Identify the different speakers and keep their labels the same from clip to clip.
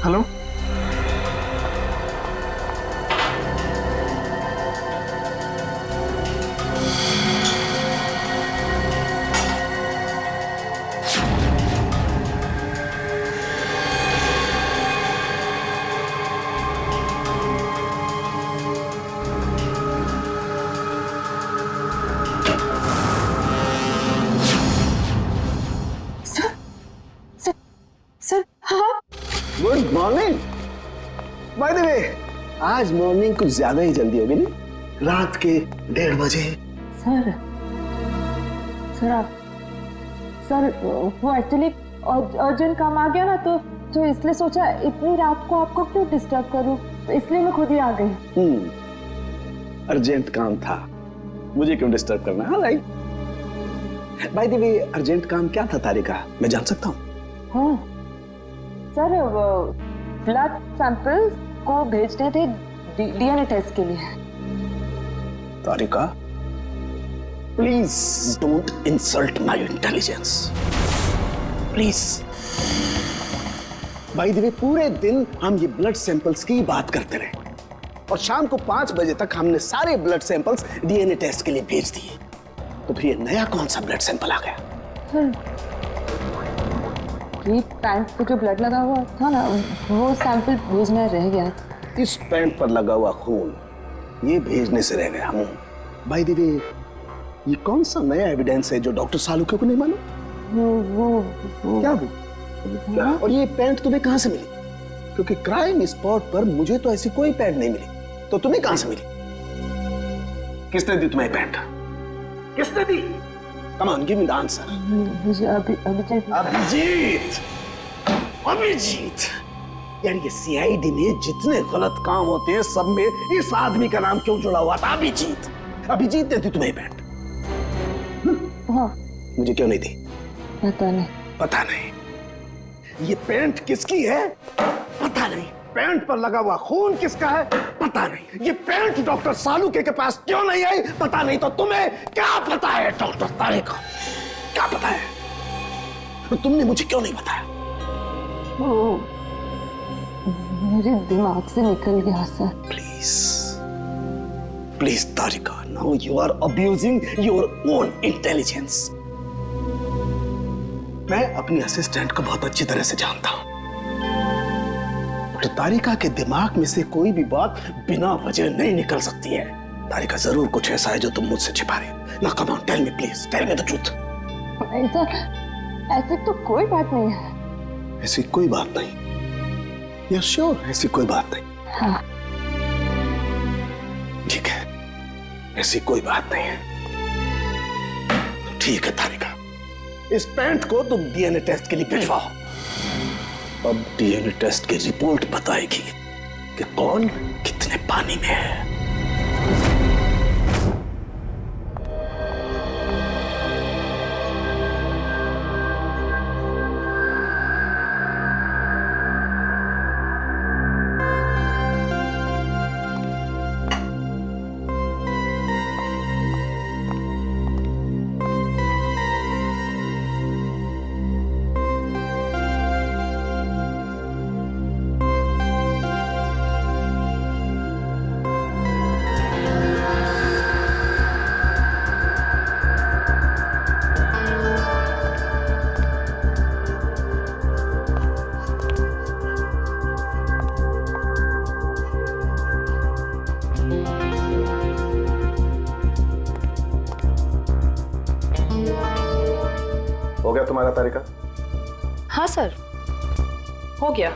Speaker 1: Hello.
Speaker 2: Sir हाँ।
Speaker 3: Good morning. Bye the वे, आज morning कुछ ज्यादा ही जल्दी हो गई नहीं? रात के 1:30 बजे।
Speaker 2: सर सर वो एक्चुअली अर्जेंट काम आ गया ना, तो इसलिए सोचा इतनी रात को आपको क्यों डिस्टर्ब करूं, तो इसलिए मैं खुद ही आ गई।
Speaker 3: अर्जेंट काम था, मुझे क्यों डिस्टर्ब करना है? Right. Bye the way, urgent काम क्या था तारिका, मैं जान सकता हूँ?
Speaker 2: हाँ सर, ब्लड सैंपल्स को भेजने थे डीएनए टेस्ट के लिए।
Speaker 3: Tarika, please don't insult my intelligence, please. By the way, पूरे दिन हम ये ब्लड सैंपल्स की बात करते रहे और शाम को 5 बजे तक हमने सारे ब्लड सैंपल्स डीएनए टेस्ट के लिए भेज दिए। तो फिर ये नया कौन सा ब्लड सैंपल आ गया?
Speaker 2: ये पैंट पे जो ब्लड लगा हुआ था ना, वो सैंपल भेजना रह गया।
Speaker 3: इस पैंट पर लगा हुआ खून ये भेजने से रह गया। हम बाय द वे, ये कौन सा नया एविडेंस है जो डॉक्टर सालुके को नहीं मालूम?
Speaker 2: वो
Speaker 3: क्या वो? क्या? और ये पैंट तुम्हें कहां से मिली? क्योंकि क्राइम स्पॉट पर मुझे तो ऐसी कोई पैंट नहीं मिली, तो तुम्हें कहां से मिली? किसने दी तुम्हें पैंट? किसने दी? Come on, give me the answer.
Speaker 2: मुझे
Speaker 3: अभिजीत। यार, ये सीआईडी में जितने गलत काम होते हैं सब में इस आदमी का नाम क्यों जुड़ा हुआ था? अभिजीत ने दी तुम्हें पैंट?
Speaker 2: हाँ।
Speaker 3: मुझे क्यों नहीं दी? पता नहीं। ये पैंट किसकी है? पता नहीं। पैंट पर लगा हुआ खून किसका है? पता नहीं। ये पैंट डॉक्टर सालुके के पास क्यों नहीं आई? पता नहीं। तो तुम्हें क्या पता है डॉक्टर तारिका? क्या पता है? तो तुमने मुझे क्यों नहीं बताया?
Speaker 2: वो मेरे दिमाग से निकल गया sir.
Speaker 3: Please Tarika, now you are abusing your own intelligence. मैं अपनी असिस्टेंट को बहुत अच्छी तरह से जानता हूं। डॉक्टर तारिका के दिमाग में से कोई भी बात बिना वजह नहीं निकल सकती है। तारिका, जरूर कुछ ऐसा है जो तुम मुझसे छिपा रहे हो। ना, come on, tell me please, tell me the truth.
Speaker 2: ऐसी तो कोई बात नहीं है।
Speaker 3: ऐसी कोई बात नहीं? You sure? ऐसी कोई बात नहीं?
Speaker 2: हाँ।
Speaker 3: ठीक है, ऐसी कोई बात नहीं है। ठीक है तारिका, इस पैंट को तुम डीएनए टेस्ट के लिए भिजवाओ। अब डीएनए टेस्ट की रिपोर्ट बताएगी कि कौन कितने पानी में है।
Speaker 1: हो गया तुम्हारा तारिका?
Speaker 4: हाँ सर, हो गया।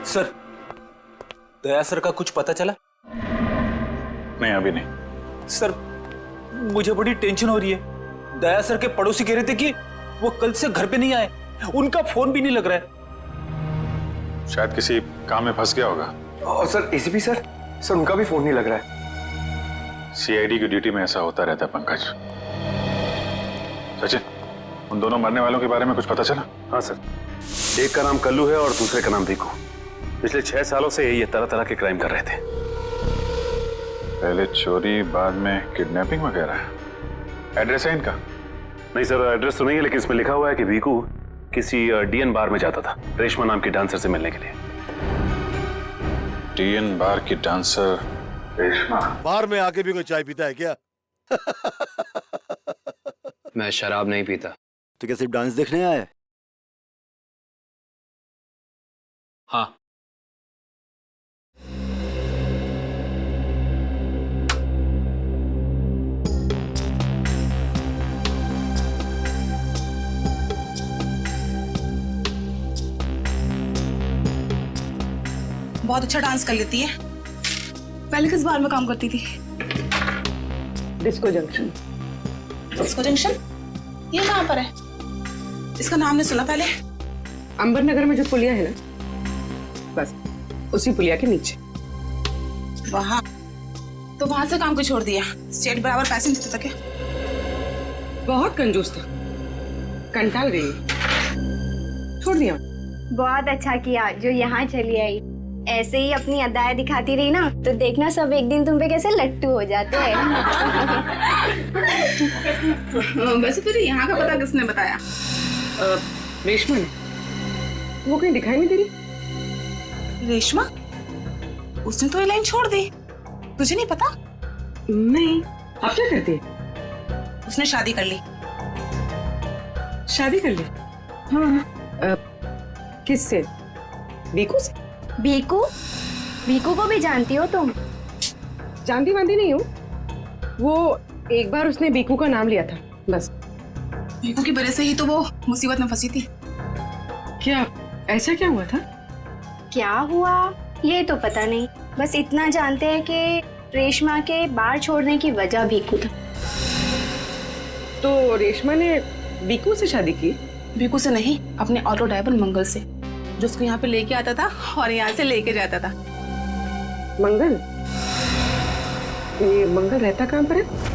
Speaker 5: सर, दया सर का कुछ पता चला?
Speaker 1: नहीं, अभी नहीं।
Speaker 5: सर, मुझे बड़ी टेंशन हो रही है। दया सर के पड़ोसी कह रहे थे कि वो कल से घर पे नहीं आए, उनका फोन भी नहीं लग रहा है।
Speaker 1: शायद किसी काम में फंस गया होगा।
Speaker 6: और सर एसीपी सर उनका भी फोन नहीं लग रहा है।
Speaker 1: सीआईडी की ड्यूटी में ऐसा होता रहता है पंकज। सचिन, उन दोनों मरने वालों के बारे में कुछ पता चला?
Speaker 6: हाँ सर,
Speaker 7: एक का नाम कल्लू है और दूसरे का नाम भीकू। पिछले 6 सालों से ये तरह तरह के क्राइम कर रहे थे।
Speaker 1: पहले चोरी, बाद में किडनैपिंग वगैरह। एड्रेस है इनका?
Speaker 7: नहीं सर, एड्रेस तो नहीं है, लेकिन इसमें लिखा हुआ है कि भीकू किसी डीएन बार में जाता था रेशमा नाम की डांसर से मिलने के लिए।
Speaker 1: डीएन बार की डांसर रेशमा?
Speaker 8: बार में आके भी कोई चाय पीता है क्या?
Speaker 9: मैं शराब नहीं पीता।
Speaker 8: तो क्या सिर्फ डांस देखने आया है?
Speaker 5: हाँ।
Speaker 10: बहुत अच्छा डांस कर लेती है। पहले किस बार में काम करती थी?
Speaker 3: Disco junction.
Speaker 10: Disco junction? ये कहाँ पर है? इसका नाम नहीं सुना पहले।
Speaker 3: अंबर नगर में जो पुलिया है ना, बस उसी पुलिया के नीचे।
Speaker 10: वहाँ तो वहां से काम को छोड़ दिया। स्टेट बराबर पैसे नहीं देता क्या? बहुत कंजूस था, कंटाल गई, छोड़ दिया।
Speaker 2: बहुत अच्छा किया जो यहाँ चली आई। ऐसे ही अपनी अदाएं दिखाती रही ना तो देखना सब एक दिन तुम पे कैसे लट्टू हो जाते हैं।
Speaker 10: वैसे तुझे यहाँ का पता किसने बताया?
Speaker 3: रेशमा ने। वो कहीं दिखाई नहीं दे रही।
Speaker 10: रेशमा? उसने तो ये लाइन छोड़ दी, तुझे नहीं पता?
Speaker 3: नहीं। अब क्या करती है?
Speaker 10: उसने शादी कर ली।
Speaker 3: शादी कर ली? हाँ। किससे? बीकू से?
Speaker 2: भीकू? भीकू को भी जानती हो तुम?
Speaker 3: जानती वांती नहीं हूँ। वो एक बार उसने बीकू का नाम लिया था, बस।
Speaker 10: बीकू की वजह से ही तो वो मुसीबत में फंसी थी।
Speaker 3: क्या ऐसा क्या हुआ था?
Speaker 2: क्या हुआ ये तो पता नहीं, बस इतना जानते हैं कि रेशमा के बार छोड़ने की वजह भीकू था।
Speaker 3: तो रेशमा ने बीकू से शादी की?
Speaker 10: बीकू से नहीं, अपने ऑटो ड्राइवर मंगल से, जो उसको यहाँ पे लेके आता था और यहाँ से लेके जाता था।
Speaker 3: मंगल? ये मंगल रहता कहाँ पर है?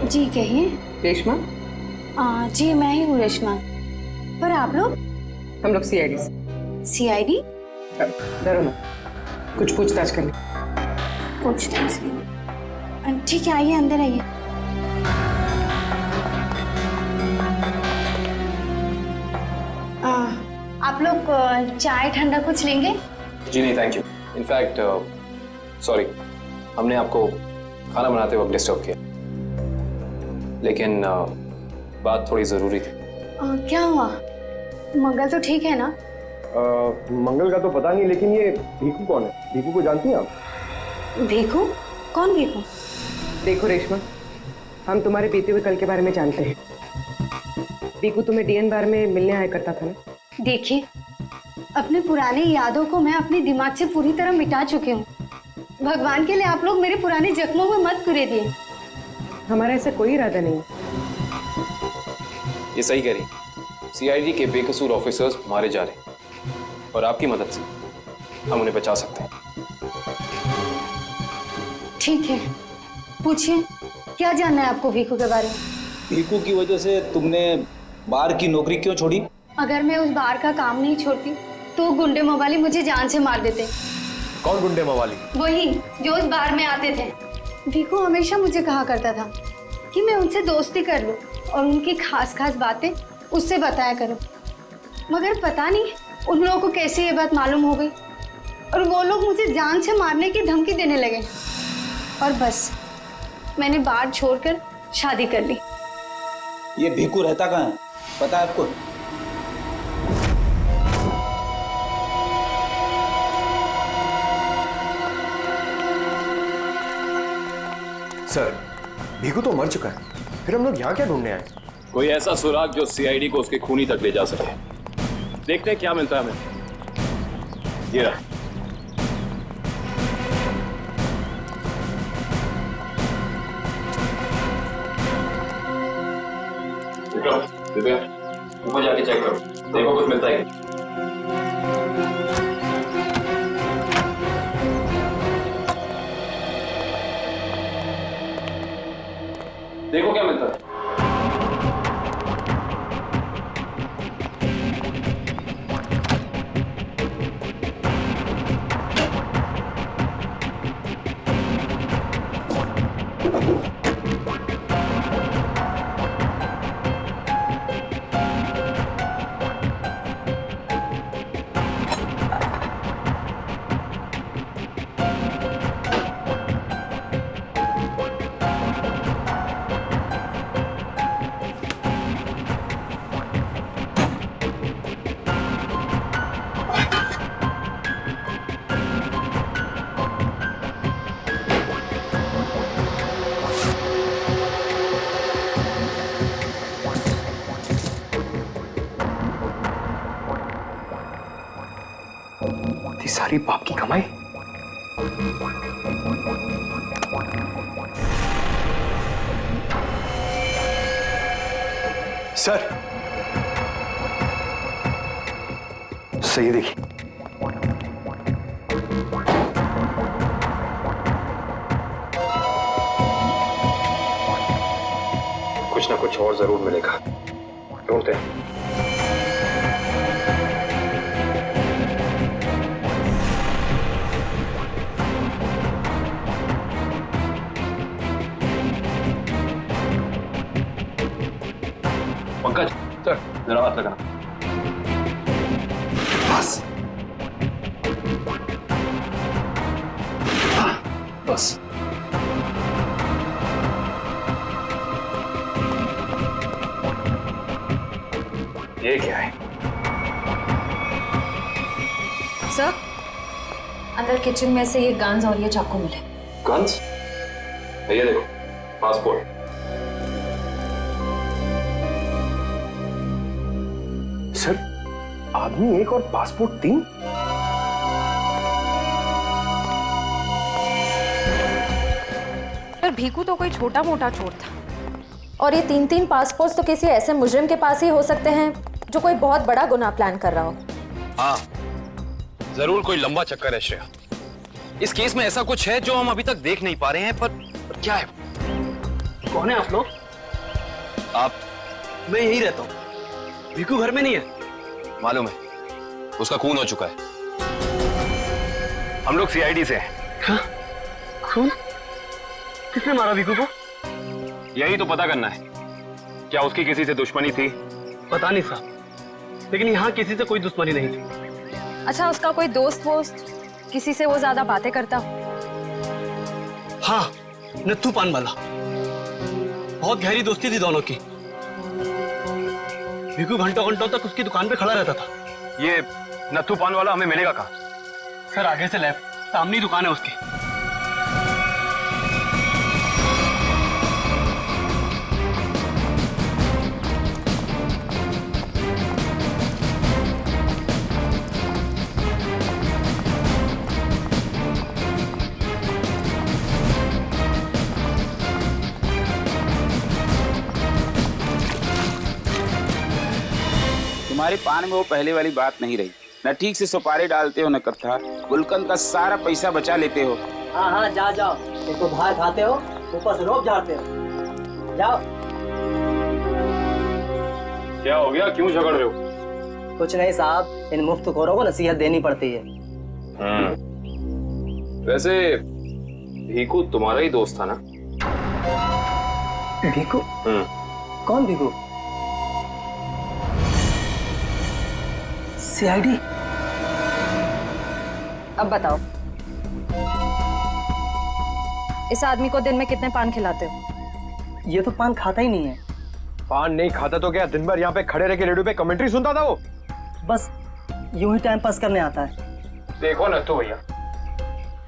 Speaker 2: जी कहिए।
Speaker 3: रेशमा?
Speaker 2: जी मैं ही हूँ रेशमा। पर आप लोग?
Speaker 3: हम लोग सीआईडी से।
Speaker 2: सीआईडी?
Speaker 3: डरो ना, कुछ पूछताछ करनी।
Speaker 2: पूछताछ? ठीक है, आइए अंदर आइए। आप लोग चाय ठंडा कुछ लेंगे?
Speaker 9: जी नहीं, थैंक यू। इनफैक्ट सॉरी, हमने आपको खाना बनाते वक्त डिस्टर्ब किया, लेकिन बात थोड़ी जरूरी थी।
Speaker 2: क्या हुआ? मंगल तो ठीक है ना?
Speaker 6: मंगल का तो पता नहीं, लेकिन ये भीकू कौन है? भीकू को जानती हैं आप?
Speaker 2: भीकू? कौन भीकू?
Speaker 3: देखो रेशमा, हम तुम्हारे बीते हुए कल के बारे में जानते हैं। भीकू तुम्हें डीएन बार में मिलने आया करता था ना?
Speaker 2: देखिए, अपने पुरानी यादों को मैं अपने दिमाग से पूरी तरह मिटा चुकी हूँ। भगवान के लिए आप लोग मेरे पुराने जख्मों में मत कुरे दिए।
Speaker 3: हमारा ऐसा कोई इरादा नहीं।
Speaker 9: ये सही कह रही। सीआईडी के बेकसूर ऑफिसर्स मारे जा रहे हैं और आपकी मदद से हम उन्हें बचा सकते हैं।
Speaker 2: ठीक है, पूछिए, क्या जानना है आपको भीकू के बारे में?
Speaker 5: भीकू की वजह से तुमने बार की नौकरी क्यों छोड़ी?
Speaker 2: अगर मैं उस बार का काम नहीं छोड़ती तो गुंडे मवाली मुझे जान से मार देते।
Speaker 6: कौन गुंडे मवाली?
Speaker 2: वही जो उस बार में आते थे। भीकू हमेशा मुझे कहा करता था कि मैं उनसे दोस्ती कर लूं और उनकी खास खास बातें उससे बताया करूं। मगर पता नहीं उन लोगों को कैसे ये बात मालूम हो गई और वो लोग मुझे जान से मारने की धमकी देने लगे। और बस मैंने बार छोड़कर शादी कर ली।
Speaker 5: ये भीकू रहता कहाँ है, पता है आपको?
Speaker 6: सर, भीकू तो मर चुका है, फिर हम लोग यहाँ क्या ढूंढने आए?
Speaker 7: कोई ऐसा सुराग जो सीआईडी को उसके खूनी तक ले जा सके। देखते हैं क्या मिलता है हमें। ये रहा। दिव्या, ऊपर जाके चेक करो, देखो कुछ मिलता है क्या। देखो क्या मिलता है।
Speaker 6: सारी बाप की कमाई। सर, सही देखिए। कुछ ना कुछ और जरूर मिलेगा, ढूंढते हैं।
Speaker 7: पंकज, सर जरा हाथ लगाना।
Speaker 6: बस बस। ये क्या है?
Speaker 4: सर, अंदर किचन में से ये गन्स और ये चाकू मिले।
Speaker 7: गन्स? ये देखो, पासपोर्ट।
Speaker 6: सर, आदमी एक और पासपोर्ट 3?
Speaker 4: पर भीकू तो कोई छोटा मोटा चोर था, और ये 3-3 पासपोर्ट तो किसी ऐसे मुजरिम के पास ही हो सकते हैं जो कोई बहुत बड़ा गुनाह प्लान कर रहा हो।
Speaker 11: हाँ, जरूर कोई लंबा चक्कर है श्रेया। इस केस में ऐसा कुछ है जो हम अभी तक देख नहीं पा रहे हैं, पर क्या है?
Speaker 3: कौन है आप लोग?
Speaker 11: आप?
Speaker 3: मैं यही रहता हूँ, भीकू घर में नहीं है।
Speaker 11: मालूम है, उसका खून हो चुका है। हम लोग सीआईडी से हैं।
Speaker 3: हाँ? खून? किसने मारा भीकू को?
Speaker 11: यही तो पता करना है, क्या उसकी किसी से दुश्मनी थी?
Speaker 3: पता नहीं साहब, लेकिन यहाँ किसी से कोई दुश्मनी नहीं थी।
Speaker 4: अच्छा, उसका कोई दोस्त वोस्त, किसी से वो ज्यादा बातें करता?
Speaker 3: हाँ, नत्थू पान वाला। बहुत गहरी दोस्ती थी दोनों की। भीकू घंटों घंटों तक उसकी दुकान पे खड़ा रहता था।
Speaker 11: ये नत्थू पान वाला हमें मिलेगा कहाँ?
Speaker 3: सर, आगे से लेफ्ट, सामने ही दुकान है उसकी।
Speaker 12: तुम्हारे पान में वो पहले वाली बात नहीं रही। न ठीक से सुपारी डालते हो न कत्था। गुलकंद का सारा पैसा बचा लेते हो।
Speaker 13: हाँ हाँ, जाओ जाओ। एक तो बाहर खाते हो, ऊपर से रोब झाड़ते हो। जाओ।
Speaker 7: क्या हो गया, क्यों झगड़ रहे हो?
Speaker 13: कुछ नहीं साहब, इन मुफ्तखोरों को नसीहत देनी पड़ती है।
Speaker 7: वैसे भीकू तुम्हारा ही दोस्त था ना?
Speaker 13: भीकू? कौन भीकू? सीआईडी?
Speaker 4: अब बताओ, इस आदमी को दिन में कितने पान खिलाते हो?
Speaker 13: ये तो पान खाता ही नहीं है।
Speaker 6: पान नहीं खाता तो क्या दिन भर यहाँ पे खड़े रह के रेडियो पे कमेंट्री सुनता था वो?
Speaker 13: बस यूं ही टाइम पास करने आता है।
Speaker 7: देखो नत्थू भैया,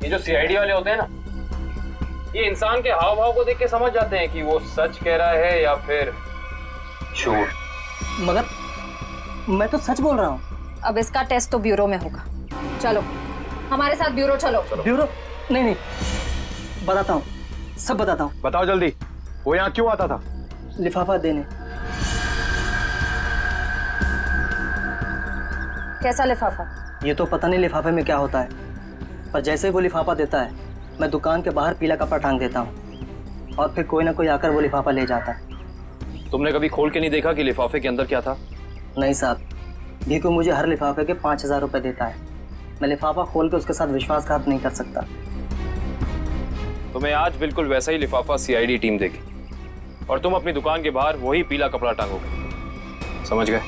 Speaker 7: ये जो सीआईडी वाले होते हैं ना, ये इंसान के हाव भाव को देख के समझ जाते हैं कि वो सच कह रहा है या फिर झूठ।
Speaker 13: मगर मैं तो सच बोल रहा हूँ।
Speaker 4: अब इसका टेस्ट तो ब्यूरो में होगा। चलो हमारे साथ ब्यूरो चलो।
Speaker 13: ब्यूरो? नहीं नहीं, बताता हूँ, सब बताता हूँ।
Speaker 6: बताओ जल्दी, वो यहाँ क्यों आता था?
Speaker 13: लिफाफा देने।
Speaker 4: कैसा लिफाफा?
Speaker 13: ये तो पता नहीं लिफाफे में क्या होता है, पर जैसे ही वो लिफाफा देता है मैं दुकान के बाहर पीला कपड़ा टांग देता हूँ और फिर कोई ना कोई आकर वो लिफाफा ले जाता है।
Speaker 9: तुमने कभी खोल के नहीं देखा कि लिफाफे के अंदर क्या था?
Speaker 13: नहीं साहब, भीखू मुझे हर लिफाफे के 5,000 रुपये देता है। मैं लिफाफा खोल के उसके साथ विश्वासघात नहीं कर सकता।
Speaker 9: तुम्हें आज बिल्कुल वैसा ही लिफाफा सीआईडी टीम देगी और तुम अपनी दुकान के बाहर वही पीला कपड़ा टांगोगे। समझ गए?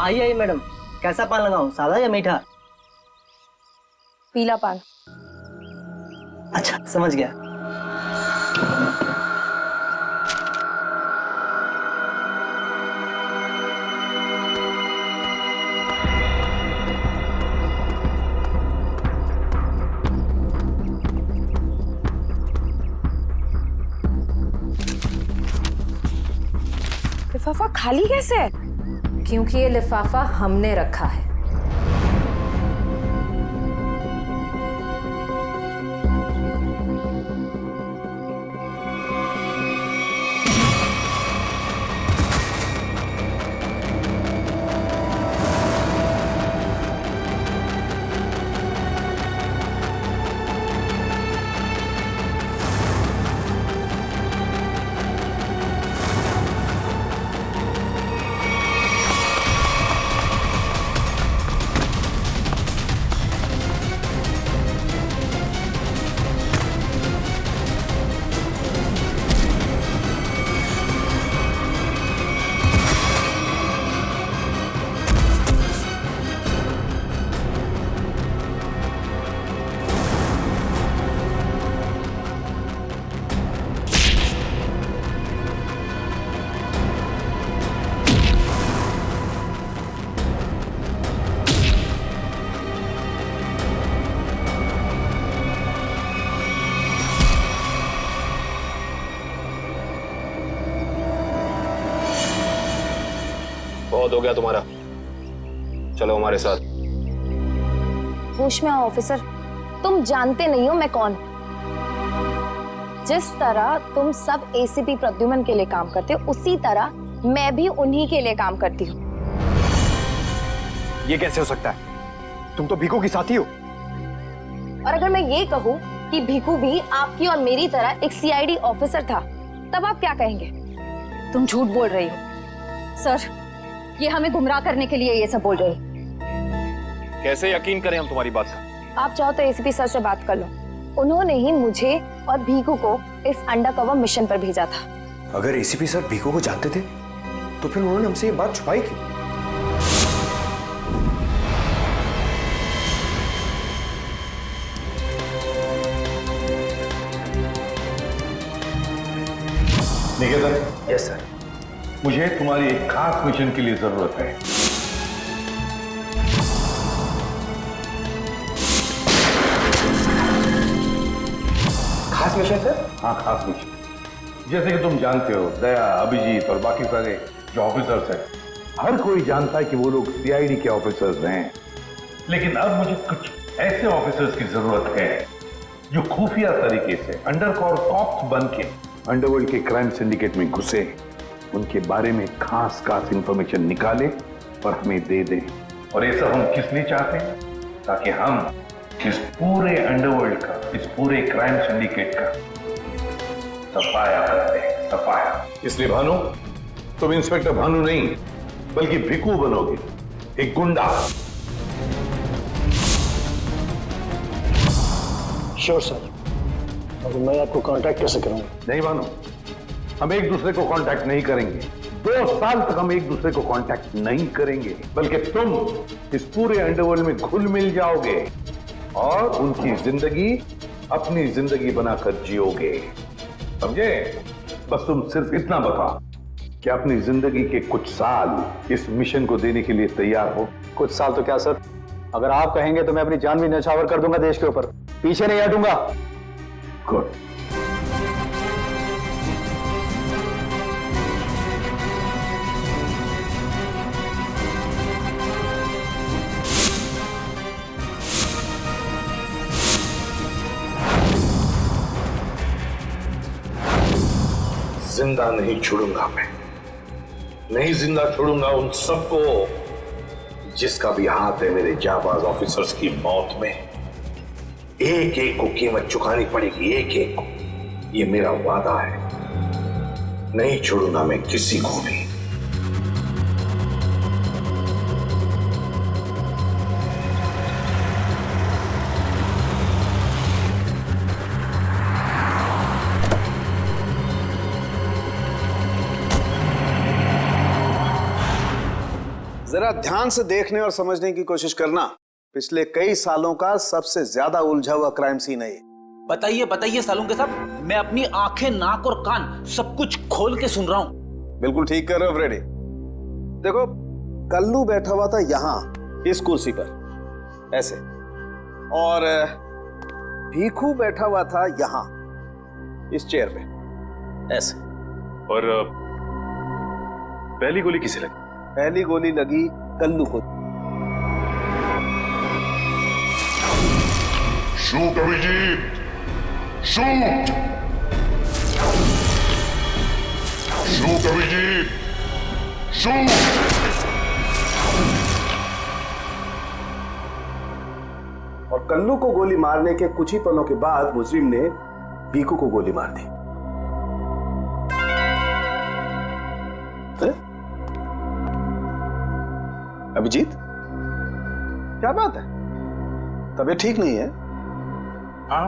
Speaker 13: आइए मैडम, कैसा पान लगाऊं, सादा या मीठा?
Speaker 4: पीला पान।
Speaker 13: अच्छा, समझ गया।
Speaker 4: लिफाफा खाली कैसे है? क्योंकि ये लिफाफा हमने रखा है।
Speaker 9: बहुत हो गया तुम्हारा, चलो हमारे साथ।
Speaker 4: होश में आओ ऑफिसर, तुम जानते नहीं हो मैं कौन। जिस तरह तुम सब एसीपी प्रद्युमन के लिए काम करते हो, उसी तरह मैं भी उन्हीं के लिए काम करती हूँ।
Speaker 6: ये कैसे हो सकता है? तुम तो भीखू की साथी हो।
Speaker 4: और अगर मैं ये कहूँ कि भीखू भी आपकी और मेरी तरह एक सीआईडी ऑफिसर था, तब आप क्या कहेंगे? तुम झूठ बोल रही हो सर, ये हमें गुमराह करने के लिए ये सब बोल रही।
Speaker 9: कैसे यकीन करें हम तुम्हारी बात का?
Speaker 4: आप चाहो तो एसीपी सर से बात कर लो, उन्होंने ही मुझे और भीखू को इस अंडरकवर मिशन पर भेजा था।
Speaker 6: अगर एसीपी सर भीखू को जानते थे तो फिर उन्होंने हमसे ये बात छुपाई क्यों?
Speaker 1: निकेतन।
Speaker 6: Yes sir.
Speaker 1: मुझे तुम्हारी एक खास मिशन के लिए जरूरत है।
Speaker 6: खास मिशन सर?
Speaker 1: हाँ, खास मिशन। जैसे कि तुम जानते हो, दया, अभिजीत और बाकी सारे जो ऑफिसर्स हैं, हर कोई जानता है कि वो लोग सीआईडी के ऑफिसर्स हैं। लेकिन अब मुझे कुछ ऐसे ऑफिसर्स की जरूरत है जो खुफिया तरीके से अंडरकवर कॉप्स बन के अंडरवर्ल्ड के क्राइम सिंडिकेट में घुसे, उनके बारे में खास इंफॉर्मेशन निकाले और हमें दे दे। और ये सब हम किस लिए चाहते हैं? ताकि हम इस पूरे अंडरवर्ल्ड का, इस पूरे क्राइम सिंडिकेट का सफाया करते हैं, सफाया। इसलिए भानु, तुम इंस्पेक्टर भानु नहीं बल्कि भिकू बनोगे, एक गुंडा।
Speaker 3: Sure sir. और मैं आपको कांटेक्ट कैसे करूंगा?
Speaker 1: नहीं मानो, हम एक दूसरे को कांटेक्ट नहीं करेंगे। 2 साल तक हम एक दूसरे को कांटेक्ट नहीं करेंगे, बल्कि तुम इस पूरे अंडरवर्ल्ड में घुल मिल जाओगे और उनकी जिंदगी अपनी जिंदगी बनाकर जियोगे, समझे? बस तुम सिर्फ इतना बताओ कि अपनी जिंदगी के कुछ साल इस मिशन को देने के लिए तैयार हो।
Speaker 13: कुछ साल तो क्या सर, अगर आप कहेंगे तो मैं अपनी जान भी न्यौछावर कर दूंगा देश के ऊपर, पीछे नहीं हटूंगा।
Speaker 1: गुड। जिंदा नहीं छोड़ूंगा मैं, नहीं जिंदा छोड़ूंगा उन सबको जिसका भी हाथ है मेरे जाबाज ऑफिसर्स की मौत में। एक एक को कीमत चुकानी पड़ेगी, एक एक को। ये मेरा वादा है, नहीं छोड़ूंगा मैं किसी को भी।
Speaker 3: जरा ध्यान से देखने और समझने की कोशिश करना। पिछले कई सालों का सबसे ज्यादा उलझा हुआ क्राइम सीन है ये।
Speaker 5: बताइए बताइए सालों के साहब, मैं अपनी आंखें, नाक और कान सब कुछ खोल के सुन रहा हूं।
Speaker 3: बिल्कुल ठीक कर रहे हो फ्रेडी। देखो, कल्लू बैठा हुआ था यहां इस कुर्सी पर ऐसे, और भीखू बैठा हुआ था यहां इस चेयर पे ऐसे।
Speaker 5: और पहली गोली किसे लगी?
Speaker 3: पहली गोली लगी कल्लू को।
Speaker 1: Shoot Abhijeet, shoot, shoot Abhijeet, shoot.
Speaker 3: और कल्लू को गोली मारने के कुछ ही पलों के बाद मुजरिम ने भीखू को गोली मार दी। अभिजीत, क्या बात है? तबीयत ठीक नहीं है?
Speaker 1: हाँ,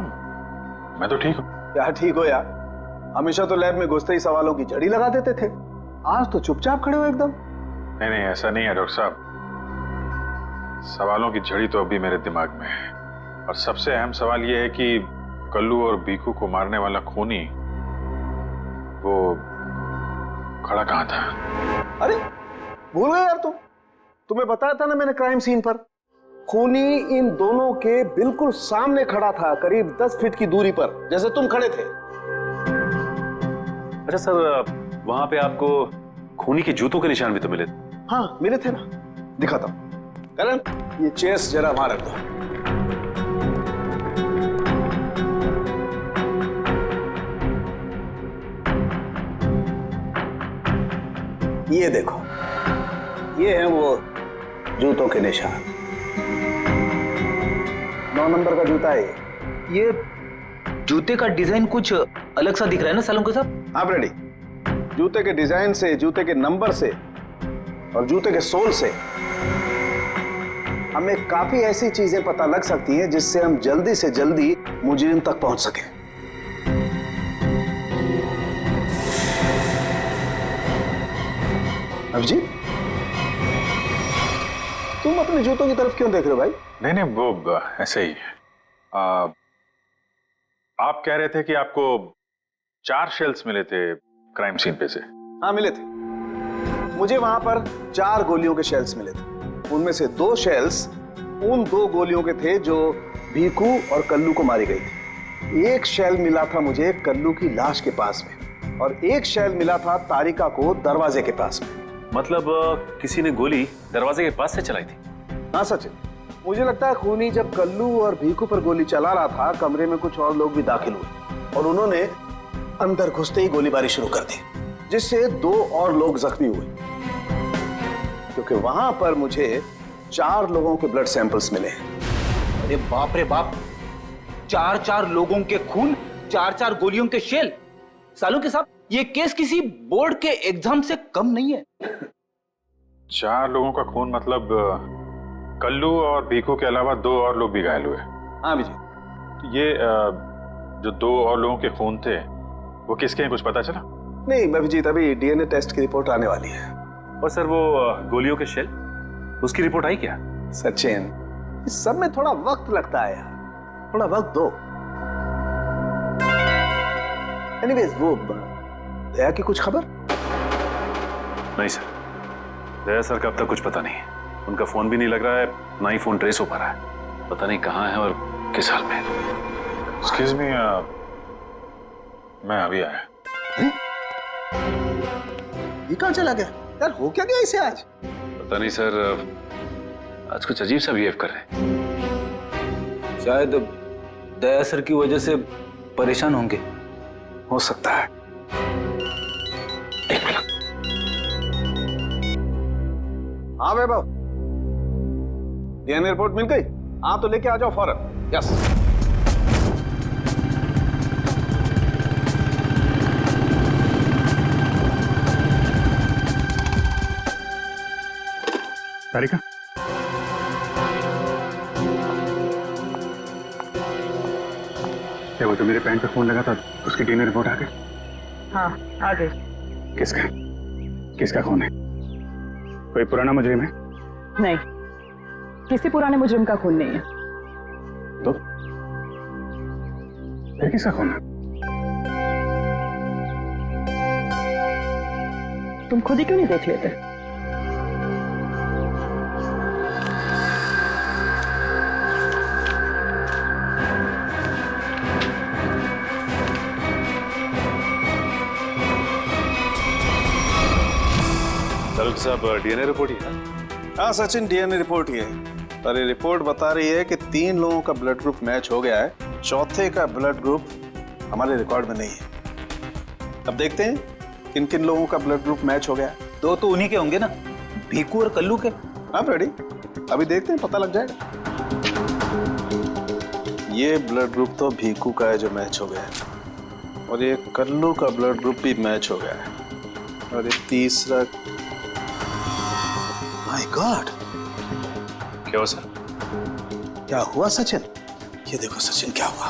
Speaker 1: मैं तो ठीक हूँ।
Speaker 3: क्या ठीक हो यार? हमेशा तो लैब में घुसते ही सवालों की झड़ी लगा देते थे, आज तो चुपचाप खड़े हो एकदम।
Speaker 1: नहीं नहीं, ऐसा नहीं है डॉक्टर साहब। सवालों की झड़ी तो अभी मेरे दिमाग में है, और सबसे अहम सवाल यह है कि कल्लू और भीखू को मारने वाला खूनी वो खड़ा कहाँ था?
Speaker 3: अरे भूल गए यार तुम। तुम्हें बताया था ना मैंने क्राइम सीन पर, खूनी इन दोनों के बिल्कुल सामने खड़ा था, करीब 10 फीट की दूरी पर, जैसे तुम खड़े थे।
Speaker 5: अच्छा सर, वहां पे आपको खूनी के जूतों के निशान भी तो मिले थे?
Speaker 3: हाँ मिले थे ना, दिखाता हूं। करण, ये चेस जरा वहां रख दो। ये देखो, ये है वो जूतों के निशान। 9 नंबर का जूता है ये।
Speaker 5: जूते का डिजाइन कुछ अलग सा दिख रहा है ना सालों के साहब?
Speaker 3: हाँ रेडी। जूते के डिजाइन से, जूते के नंबर से और जूते के सोल से हमें काफी ऐसी चीजें पता लग सकती हैं जिससे हम जल्दी से जल्दी मुजरिम तक पहुंच सकें। अभिजीत, तुम अपने जूतों की तरफ क्यों देख रहे हो भाई?
Speaker 1: नहीं नहीं, वो ऐसे ही। आप कह रहे थे कि आपको 4 शेल्स मिले थे क्राइम सीन पे से?
Speaker 3: हाँ मिले थे, मुझे वहां पर 4 गोलियों के शेल्स मिले थे। उनमें से 2 शेल्स उन 2 गोलियों के थे जो भीखू और कल्लू को मारी गई थी। एक शेल मिला था मुझे कल्लू की लाश के पास में, और एक शेल मिला था तारिका को दरवाजे के पास में।
Speaker 5: मतलब किसी ने गोली दरवाजे के पास से चलाई थी?
Speaker 3: हाँ सचिन, मुझे लगता है खूनी जब कल्लू और भीखू पर गोली चला रहा था, कमरे में कुछ और लोग भी दाखिल हुए और उन्होंने अंदर घुसते ही गोलीबारी शुरू कर दी, जिससे 2 और लोग जख्मी हुए। क्योंकि वहां पर मुझे 4 लोगों के ब्लड सैंपल्स मिले।
Speaker 5: अरे बाप रे बाप, 4 लोगों के खून, 4 गोलियों के शेल। सालों के साहब, ये केस किसी बोर्ड के एग्जाम से कम नहीं है।
Speaker 1: 4 लोगों का खून मतलब कल्लू और भीखू के अलावा 2 और लोग भी घायल हुए?
Speaker 3: हाँ विजय,
Speaker 1: ये जो 2 और लोगों के खून थे वो किसके हैं, कुछ पता चला?
Speaker 3: नहीं अभिजीत, अभी डीएनए टेस्ट की रिपोर्ट आने वाली है।
Speaker 1: और सर वो गोलियों के शेल, उसकी रिपोर्ट आई क्या?
Speaker 3: सचिन, इस सब में थोड़ा वक्त लगता है यार, थोड़ा वक्त दो। एनीवेज, वो दया की कुछ खबर?
Speaker 1: नहीं सर, दया सर का अब तक कुछ पता नहीं है। उनका फोन भी नहीं लग रहा है, ना ही फोन ट्रेस हो पा रहा है। पता नहीं कहाँ है और किस हाल में। एक्सक्यूज मी, मैं अभी आया।
Speaker 3: ये कहाँ चला गया यार? हो क्या गया इसे आज?
Speaker 1: पता नहीं सर, आज कुछ अजीब सा बिहेव कर रहे हैं।
Speaker 5: शायद दया सर की वजह से परेशान होंगे।
Speaker 3: हो सकता है। एक मिनट। हाँ वैभव, डीएनए रिपोर्ट मिल गई? आप तो लेके आ जाओ फौरन। यस।
Speaker 1: तारिका, क्या वो जो मेरे पैंट पे फोन लगा था उसकी डीएनए रिपोर्ट आ गई?
Speaker 10: हाँ आ गई।
Speaker 1: किसका किसका खून है? कोई पुराना मुजरिम है?
Speaker 10: नहीं, किसी पुराने मुजरिम का खून नहीं है।
Speaker 1: तो फिर किसका खून है?
Speaker 10: तुम खुद ही क्यों नहीं देख लेते?
Speaker 1: साहब, डीएनए रिपोर्ट ही है?
Speaker 3: हाँ सचिन, डीएनए रिपोर्ट ही है। पर ये रिपोर्ट बता रही है कि 3 लोगों का ब्लड ग्रुप मैच हो गया है, चौथे का ब्लड ग्रुप हमारे रिकॉर्ड में नहीं है। अब देखते हैं किन किन लोगों का ब्लड ग्रुप मैच हो गया है।
Speaker 5: 2 तो उन्हीं के होंगे ना, भीकू और कल्लू के।
Speaker 3: हाँ रेडी, अभी देखते हैं, पता लग जाएगा। ये ब्लड ग्रुप तो भीकू का है जो मैच हो गया है, और ये कल्लू का ब्लड ग्रुप भी मैच हो गया है, और ये तीसरा। माय गॉड,
Speaker 1: क्या हुआ सर?
Speaker 3: क्या हुआ सचिन? ये देखो सचिन, क्या हुआ?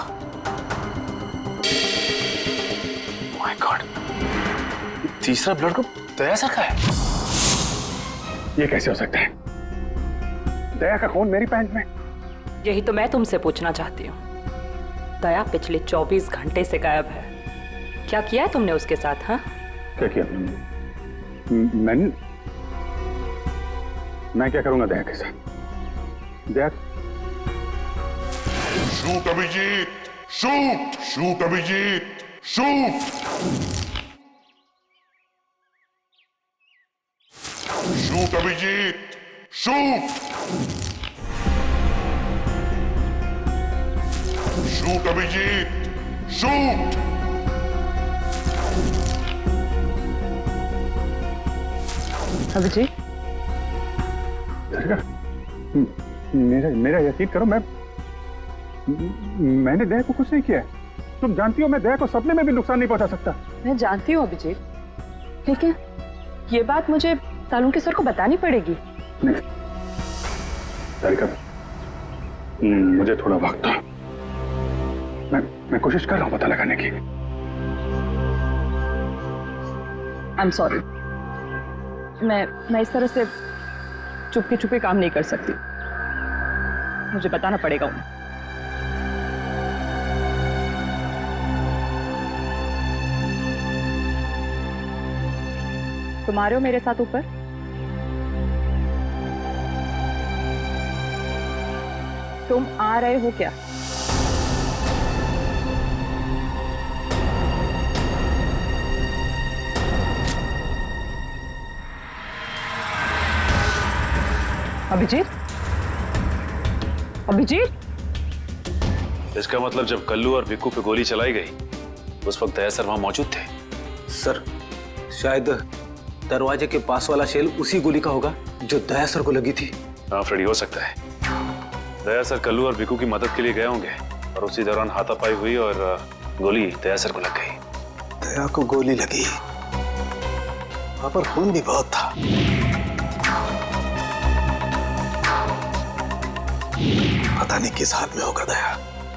Speaker 1: माय गॉड, तीसरा ब्लड ग्रुप दया सर का है। ये कैसे हो सकता है? दया का खून मेरी पैंट में।
Speaker 10: यही तो मैं तुमसे पूछना चाहती हूँ। दया पिछले 24 घंटे से गायब है। क्या किया है तुमने उसके साथ? हाँ,
Speaker 1: क्या किया? मैं क्या करूंगा दया के साथ? Daya,
Speaker 8: shoot Abhijeet, shoot shoot Abhijeet, shoot shoot Abhijeet, shoot shoot Abhijeet, shoot.
Speaker 10: Abhijeet,
Speaker 1: मेरा यकीन करो, मैंने दया को कुछ नहीं किया है। तुम जानती हो मैं दया को सपने में भी नुकसान नहीं पहुंचा सकता।
Speaker 10: मैं जानती हूँ अभिजीत, लेकिन ये बात मुझे सालुंके सर को बतानी पड़ेगी।
Speaker 1: नहीं तारिका, मुझे थोड़ा वक्त दो। मैं कोशिश कर रहा हूं पता लगाने की।
Speaker 10: आई एम सॉरी, मैं इस तरह से चुपके चुपके काम नहीं कर सकती। मुझे बताना पड़ेगा उन्हें। तुम आ रहे हो मेरे साथ ऊपर? तुम आ रहे हो क्या? अभिजीत, अभिजीत,
Speaker 1: इसका मतलब जब कल्लू और भिक्कू पे गोली चलाई गई उस वक्त दया सर वहां मौजूद थे?
Speaker 5: सर, शायद दरवाजे के पास वाला शेल उसी गोली का होगा जो दया सर को लगी थी।
Speaker 1: हाँ फ्रेडी, हो सकता है दया सर कल्लू और भिक्कू की मदद के लिए गए होंगे और उसी दौरान हाथापाई हुई और गोली दया सर को लग गई।
Speaker 3: दया को गोली लगी, वहां पर खून भी बहुत था। पता नहीं किस हाल में होगा दया।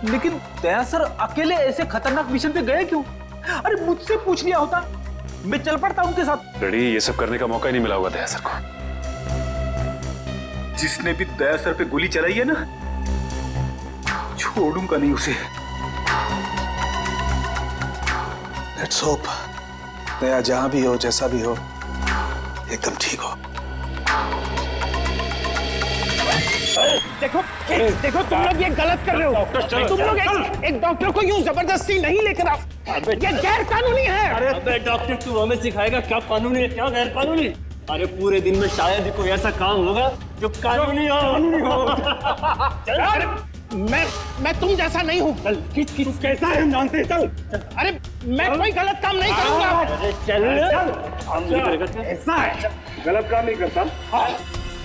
Speaker 5: लेकिन दया सर अकेले ऐसे खतरनाक मिशन पे गए क्यों? अरे मुझसे पूछ लिया होता, मैं चल पड़ता उनके साथ।
Speaker 11: डैडी, ये सब करने का मौका ही नहीं मिला होगा दया सर को।
Speaker 5: जिसने भी दया सर पे गोली चलाई है ना, छोड़ूंगा नहीं उसे।
Speaker 3: लेट्स होप दया जहां भी हो, जैसा भी हो, एकदम ठीक हो।
Speaker 14: देखो देखो, तुम लोग ये गलत कर रहे हो। तुम लोग एक डॉक्टर को यूं जबरदस्ती नहीं लेकर आओ, ये गैर कानूनी है।
Speaker 15: अबे डॉक्टर, तू हमें सिखाएगा क्या कानूनी है क्या गैर कानूनी? अरे पूरे दिन में शायद ही कोई ऐसा काम होगा जो कानूनी हो।
Speaker 14: मैं तुम जैसा नहीं हूँ।
Speaker 15: किस कैसा है हम जानते हैं, चल।
Speaker 14: अरे मैं कोई गलत काम नहीं करूंगा।
Speaker 15: अरे चल,
Speaker 14: ऐसा है,
Speaker 15: गलत काम नहीं करता।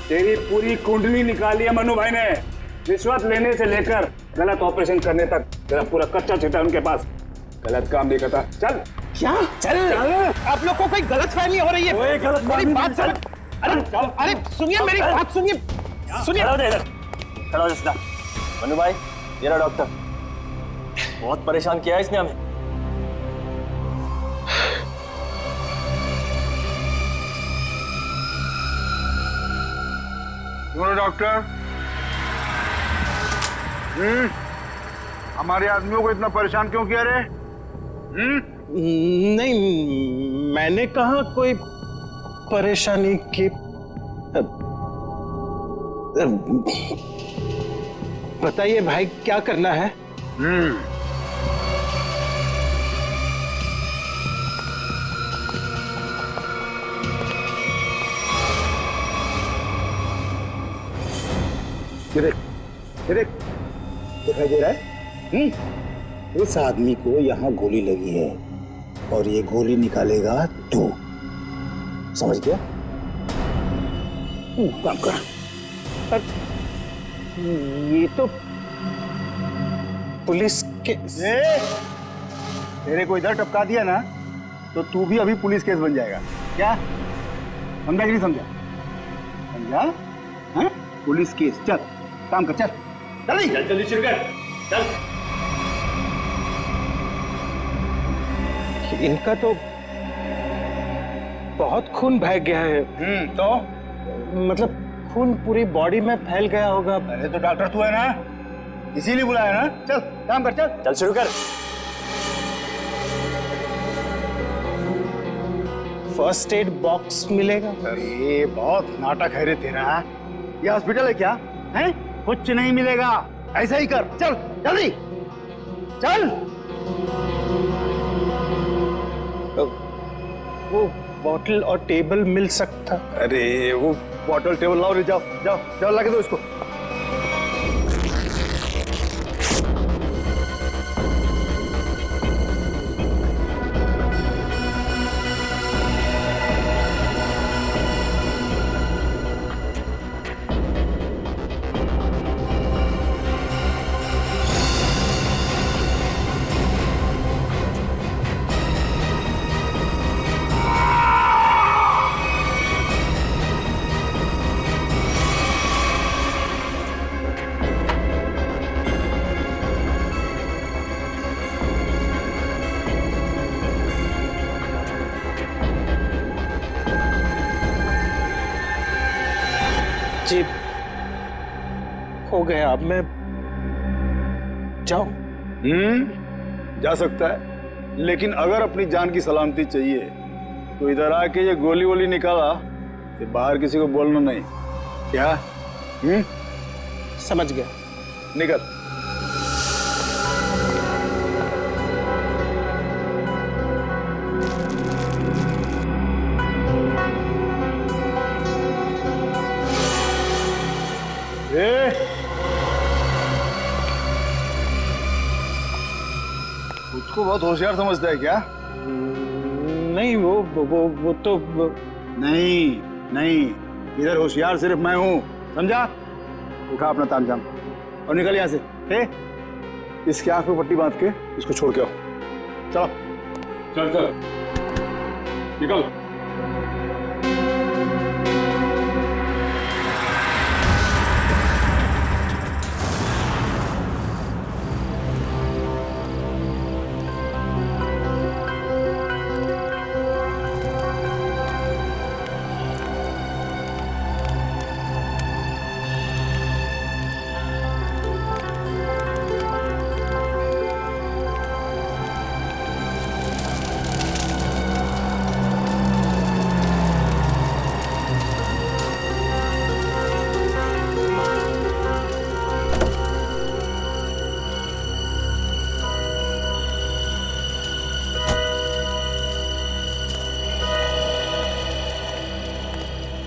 Speaker 15: तेरी पूरी कुंडली निकाली है मनु भाई ने, रिश्वत लेने से लेकर गलत ऑपरेशन करने तक तेरा पूरा कच्चा चिट्ठा उनके पास। गलत काम नहीं करता, चल।
Speaker 14: क्या चल? आप लोग को कोई गलत फहमी हो रही है। मेरी बात समझ। अरे सुनिए, मेरी बात सुनिए।
Speaker 15: खड़ा हो सीधा। मनु भाई, ये रहा डॉक्टर। बहुत परेशान किया है इसने हमें।
Speaker 1: डॉक्टर, हमारे आदमियों को इतना परेशान क्यों किया रे?
Speaker 14: नहीं, मैंने कहा कोई परेशानी की। बताइए भाई, क्या करना है?
Speaker 3: दिखाई दे रहा है? इस आदमी को यहाँ गोली लगी है और ये गोली निकालेगा तू, समझ गया? काम कर।
Speaker 14: ये तो पुलिस के
Speaker 3: तेरे को इधर टपका दिया ना तो तू भी अभी पुलिस केस बन जाएगा। क्या समझा कि नहीं समझा? समझा? हाँ? Police case. चल काम कर, चल
Speaker 15: जल्दी शुरू कर, चल।
Speaker 14: इनका तो बहुत खून बह गया है।
Speaker 3: तो
Speaker 14: मतलब खून पूरी बॉडी में फैल गया होगा।
Speaker 3: अरे तो डॉक्टर तू है ना, इसीलिए बुलाया ना। चल काम कर, चल
Speaker 15: चल शुरू कर।
Speaker 14: फर्स्ट एड बॉक्स मिलेगा?
Speaker 3: अरे बहुत नाटक है रे तेरा। ये हॉस्पिटल है क्या? है? कुछ नहीं मिलेगा, ऐसा ही कर। चल जल्दी चल।
Speaker 14: वो बॉटल और टेबल मिल सकता?
Speaker 3: अरे वो बॉटल टेबल लाओ रे, जाओ जाओ जाओ, लगा दो इसको।
Speaker 14: जी हो गया, अब मैं जाऊं?
Speaker 3: जा सकता है, लेकिन अगर अपनी जान की सलामती चाहिए तो इधर आके ये गोली वोली निकाला, ये बाहर किसी को बोलना नहीं। क्या?
Speaker 14: समझ गया।
Speaker 3: निकल। उसको बहुत होशियार समझता है क्या?
Speaker 14: नहीं, वो तो
Speaker 3: नहीं नहीं, इधर होशियार सिर्फ मैं हूं, समझा? उठा अपना तामझाम और निकल यहां से। इसके आंख पे पट्टी बांध के इसको छोड़ के आओ। चलो
Speaker 15: चल चल निकल।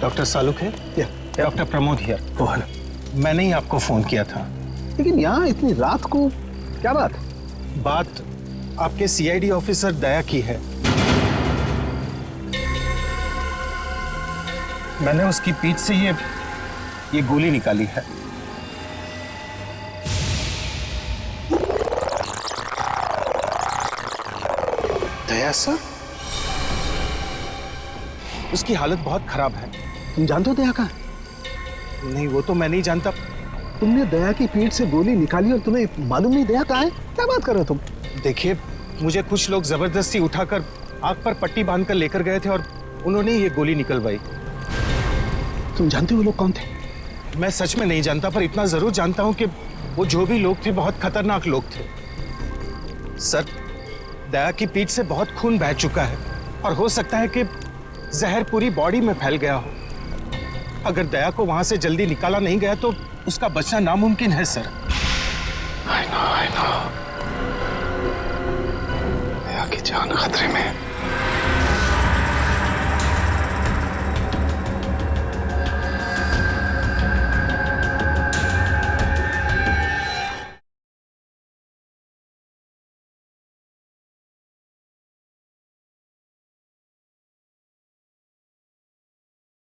Speaker 14: डॉक्टर सालुक है? Doctor Pramod here. मैंने ही आपको फोन किया था।
Speaker 3: लेकिन यहाँ इतनी रात को क्या बात?
Speaker 14: बात आपके सीआईडी ऑफिसर दया की है। मैंने उसकी पीठ से ये गोली निकाली है।
Speaker 3: दया सर?
Speaker 14: उसकी हालत बहुत खराब है।
Speaker 3: तुम जानते हो दया का?
Speaker 14: नहीं, वो तो मैं नहीं जानता।
Speaker 3: तुमने दया की पीठ से गोली निकाली और तुम्हें मालूम नहीं दया कहाँ है? क्या बात कर रहे हो तुम?
Speaker 14: देखिए, मुझे कुछ लोग जबरदस्ती उठाकर आंख पर पट्टी बांधकर लेकर गए थे और उन्होंने ये गोली निकलवाई।
Speaker 3: तुम जानते हो वो लोग कौन थे?
Speaker 14: मैं सच में नहीं जानता, पर इतना जरूर जानता हूं कि वो जो भी लोग थे बहुत खतरनाक लोग थे। सर, दया की पीठ से बहुत खून बह चुका है और हो सकता है कि जहर पूरी बॉडी में फैल गया हो। अगर दया को वहां से जल्दी निकाला नहीं गया तो उसका बचना नामुमकिन है सर।
Speaker 3: I know. दया की जान खतरे में है।